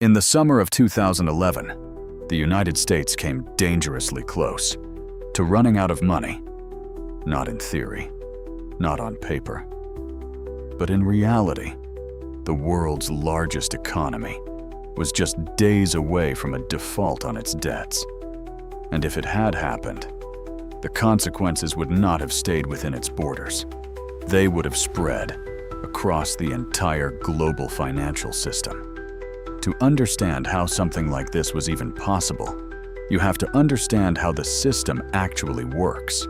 In the summer of 2011, the United States came dangerously close to running out of money. Not in theory, not on paper, but in reality. The world's largest economy was just days away from a default on its debts. And if it had happened, the consequences would not have stayed within its borders. They would have spread across the entire global financial system. To understand how something like this was even possible, you have to understand how the system actually works.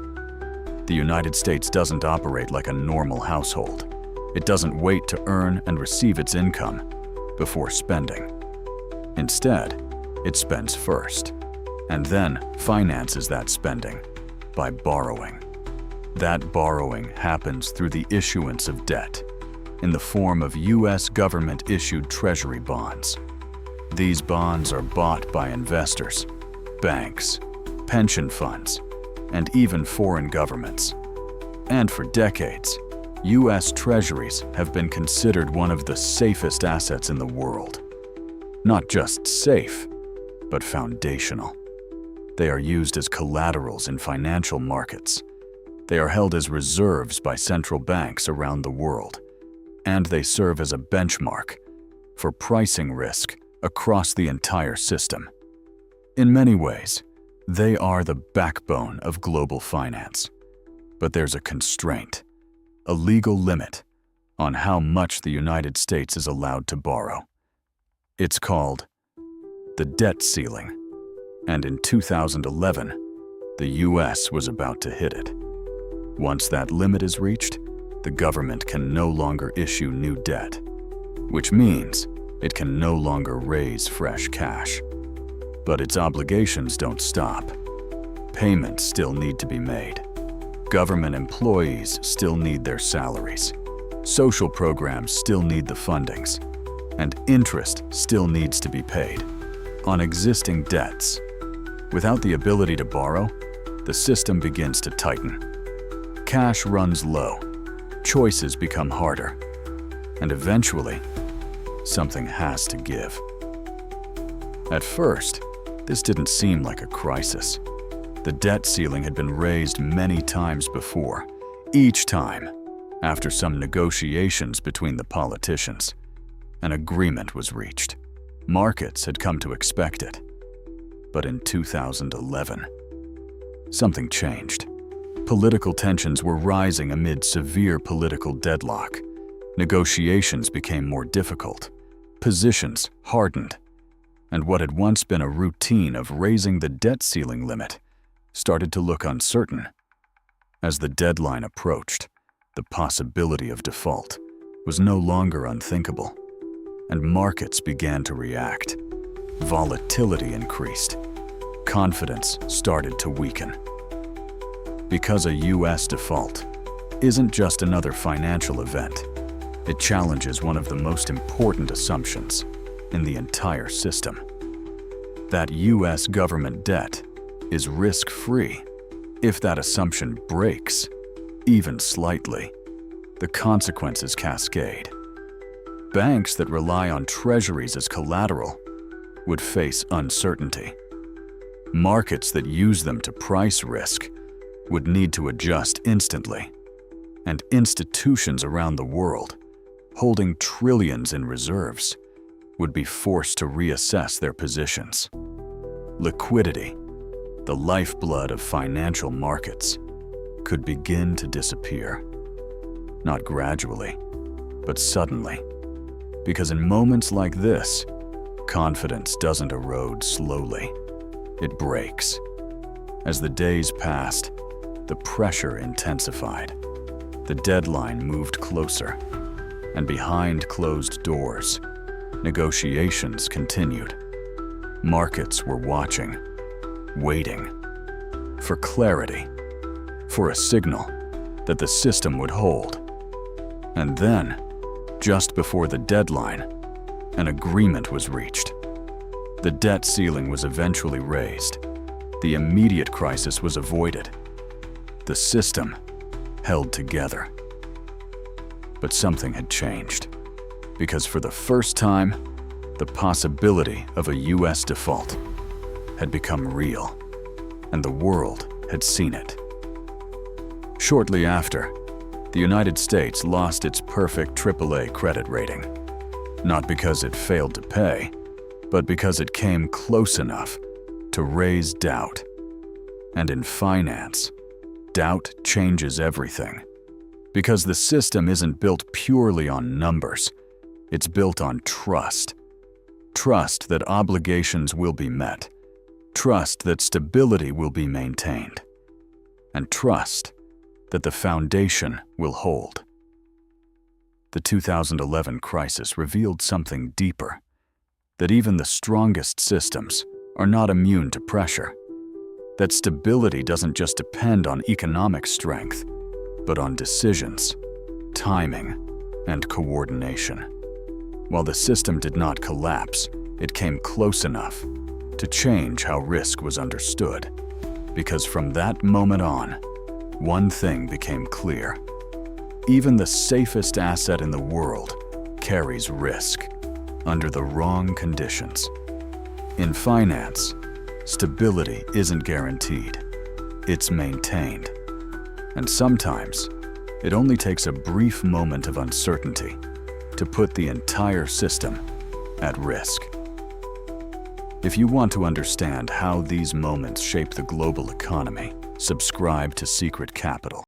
The United States doesn't operate like a normal household. It doesn't wait to earn and receive its income before spending. Instead, it spends first, and then finances that spending by borrowing. That borrowing happens through the issuance of debt in the form of US government-issued Treasury bonds. These bonds are bought by investors, banks, pension funds, and even foreign governments. And for decades, US Treasuries have been considered one of the safest assets in the world. Not just safe, but foundational. They are used as collaterals in financial markets. They are held as reserves by central banks around the world, and they serve as a benchmark for pricing risk across the entire system. In many ways, they are the backbone of global finance. But there's a constraint, a legal limit on how much the United States is allowed to borrow. It's called the debt ceiling, and in 2011, the US was about to hit it. Once that limit is reached, the government can no longer issue new debt, which means it can no longer raise fresh cash. But its obligations don't stop. Payments still need to be made. Government employees still need their salaries. Social programs still need the fundings. And interest still needs to be paid on existing debts. Without the ability to borrow, the system begins to tighten. Cash runs low, choices become harder, and eventually, something has to give. At first, this didn't seem like a crisis. The debt ceiling had been raised many times before, each time after some negotiations between the politicians. An agreement was reached. Markets had come to expect it. But in 2011, something changed. Political tensions were rising amid severe political deadlock. Negotiations became more difficult. Positions hardened. And what had once been a routine of raising the debt ceiling limit started to look uncertain. As the deadline approached, the possibility of default was no longer unthinkable, and markets began to react. Volatility increased. Confidence started to weaken. Because a US default isn't just another financial event, it challenges one of the most important assumptions in the entire system. That US government debt is risk-free. If that assumption breaks, even slightly, the consequences cascade. Banks that rely on treasuries as collateral would face uncertainty. Markets that use them to price risk would need to adjust instantly, and institutions around the world, holding trillions in reserves, would be forced to reassess their positions. Liquidity, the lifeblood of financial markets, could begin to disappear. Not gradually, but suddenly. Because in moments like this, confidence doesn't erode slowly. It breaks. As the days passed, the pressure intensified. The deadline moved closer, and behind closed doors, negotiations continued. Markets were watching, waiting, for clarity, for a signal that the system would hold. And then, just before the deadline, an agreement was reached. The debt ceiling was eventually raised. The immediate crisis was avoided. The system held together. But something had changed, because for the first time, The possibility of a US default had become real, and the world had seen it. Shortly after, the United States lost its perfect AAA credit rating, not because it failed to pay, but because it came close enough to raise doubt. And in finance, doubt changes everything. Because the system isn't built purely on numbers, it's built on trust. Trust that obligations will be met, trust that stability will be maintained, and trust that the foundation will hold. The 2011 crisis revealed something deeper, that even the strongest systems are not immune to pressure, that stability doesn't just depend on economic strength, but on decisions, timing, and coordination. While the system did not collapse, it came close enough to change how risk was understood. Because from that moment on, one thing became clear. Even the safest asset in the world carries risk under the wrong conditions. In finance, stability isn't guaranteed, it's maintained. And sometimes, it only takes a brief moment of uncertainty to put the entire system at risk. If you want to understand how these moments shape the global economy, subscribe to Secret Capital.